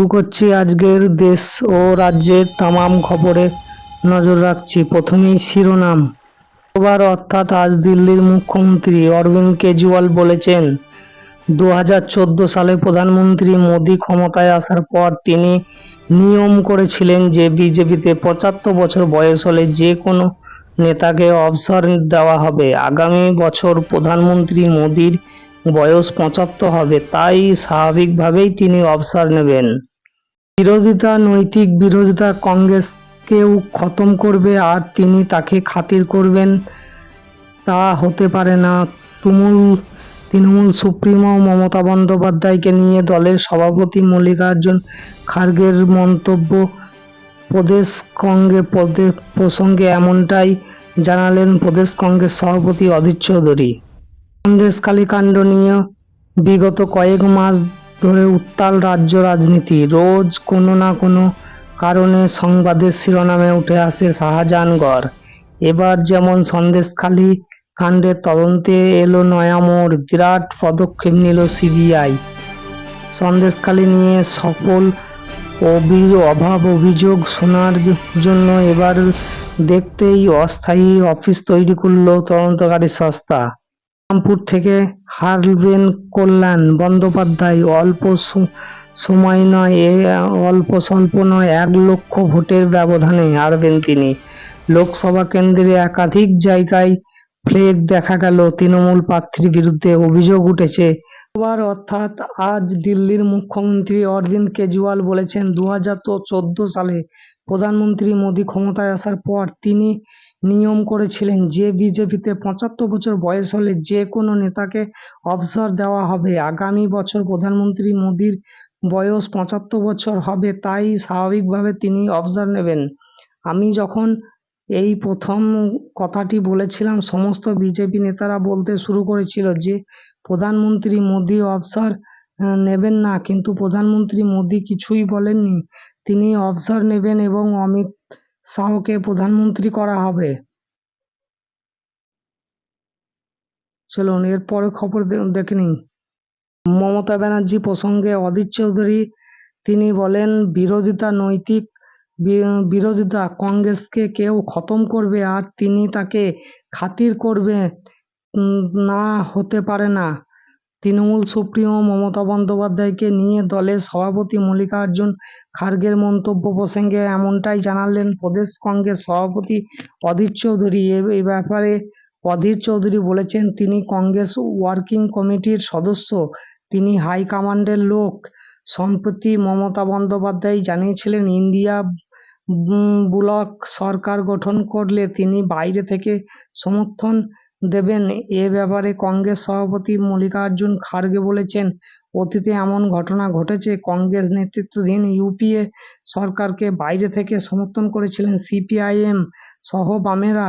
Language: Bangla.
শুরু করছি আজকের দেশ ও রাজ্যের তামাম খবরে নজর রাখছি। প্রথমেই শিরোনাম। শুক্রবার অর্থাৎ আজ দিল্লির মুখ্যমন্ত্রী অরবিন্দ কেজরিওয়াল বলেছেন, 2014 সালে প্রধানমন্ত্রী মোদী ক্ষমতায় আসার পর তিনি নিয়ম করেছিলেন যে বিজেপিতে 75 বছর বয়স হলে যে কোনো নেতাকে অবসর দেওয়া হবে। আগামী বছর প্রধানমন্ত্রী মোদীর বয়স 75 হবে, তাই স্বাভাবিকভাবেই তিনি অবসর নেবেন। বিরোধিতা, নৈতিক বিরোধিতা কংগ্রেসকেও খতম করবে আর তিনি তাকে খাতির করবেন তা হতে পারে না। তৃণমূল সুপ্রিমো মমতা বন্দ্যোপাধ্যায়কে নিয়ে দলের সভাপতি মল্লিকার্জুন খার্গের মন্তব্য। প্রদেশ কংগ্রেস প্রসঙ্গে এমনটাই জানালেন প্রদেশ কংগ্রেস সভাপতি অধীর চৌধুরী। সন্দেশখালী কাণ্ড নিয়ে বিগত কয়েক মাস ধরে উত্তাল রাজ্য রাজনীতি। রোজ কোনো না কোনো কারণে সংবাদের শিরোনামে উঠে আসে শাহজাহানগড়। এবার যেমন সন্দেশখালী কাণ্ডের তদন্তে এলো নয়া মোড়, বিরাট পদক্ষেপ নিল সিবিআই। সন্দেশখালী নিয়ে সকল অভিযোগ শোনার জন্য এবার দেখতেই অস্থায়ী অফিস তৈরি করল তদন্তকারী সংস্থা। রামপুর থেকে হারবেন কল্যাণ বন্দ্যোপাধ্যায়। অল্প স্বল্প নয়, 1 লক্ষ ভোটের ব্যবধানে হারবেন তিনি। লোকসভা কেন্দ্রে একাধিক জায়গায় ফ্লেগ দেখা গেল। তৃণমূল প্রার্থীর বিরুদ্ধে অভিযোগ উঠেছে। শুক্রবার অর্থাৎ আজ দিল্লির মুখ্যমন্ত্রী অরবিন্দ কেজরিওয়াল বলেছেন, 2014 সালে প্রধানমন্ত্রী মোদী ক্ষমতায় আসার পর তিনি নিয়ম করেছিলেন যে বিজেপিতে 75 বছর বয়স হলে যে কোনো নেতাকে অবসর দেওয়া হবে। আগামী বছর প্রধানমন্ত্রী মোদীর বয়স 75 বছর হবে, তাই স্বাভাবিকভাবে তিনি অবসর নেবেন। আমি যখন এই প্রথম কথাটি বলেছিলাম, সমস্ত বিজেপি নেতারা বলতে শুরু করেছিল যে প্রধানমন্ত্রী মোদী অবসর নেবেন না, কিন্তু প্রধানমন্ত্রী মোদী কিছুই বলেননি। তিনি অবসর নেবেন এবং অমিত শাহকে প্রধানমন্ত্রী করা হবে। চলুন এরপরে খবর দেখে নিন। মমতা ব্যানার্জি প্রসঙ্গে অধীর চৌধুরী তিনি বলেন, বিরোধিতা, নৈতিক বিরোধিতা কংগ্রেসকে কেউ খতম করবে আর তিনি তাকে খাতির করবে না হতে পারে না। তৃণমূল সুপ্রিমো মমতা বন্দ্যোপাধ্যায়কে নিয়ে দলের সভাপতি মল্লিকার্জুন খার্গের মন্তব্য প্রসঙ্গে এমনটাই জানালেন প্রদেশ কংগ্রেস সভাপতি অধীর চৌধুরী। এই ব্যাপারে অধীর চৌধুরী বলেছেন, তিনি কংগ্রেস ওয়ার্কিং কমিটির সদস্য, তিনি হাইকমান্ডের লোক। সম্প্রতি মমতা বন্দ্যোপাধ্যায় জানিয়েছিলেন, ইন্ডিয়া ব্লক সরকার গঠন করলে তিনি বাইরে থেকে সমর্থন দেবেন। এ ব্যাপারে কংগ্রেস সভাপতি মল্লিকার্জুন খার্গে বলেছেন, অতীতে এমন ঘটনা ঘটেছে। কংগ্রেস নেতৃত্বাধীন ইউপিএ সরকারকে বাইরে থেকে সমর্থন করেছিলেন সিপিআইএম সহ বামেরা।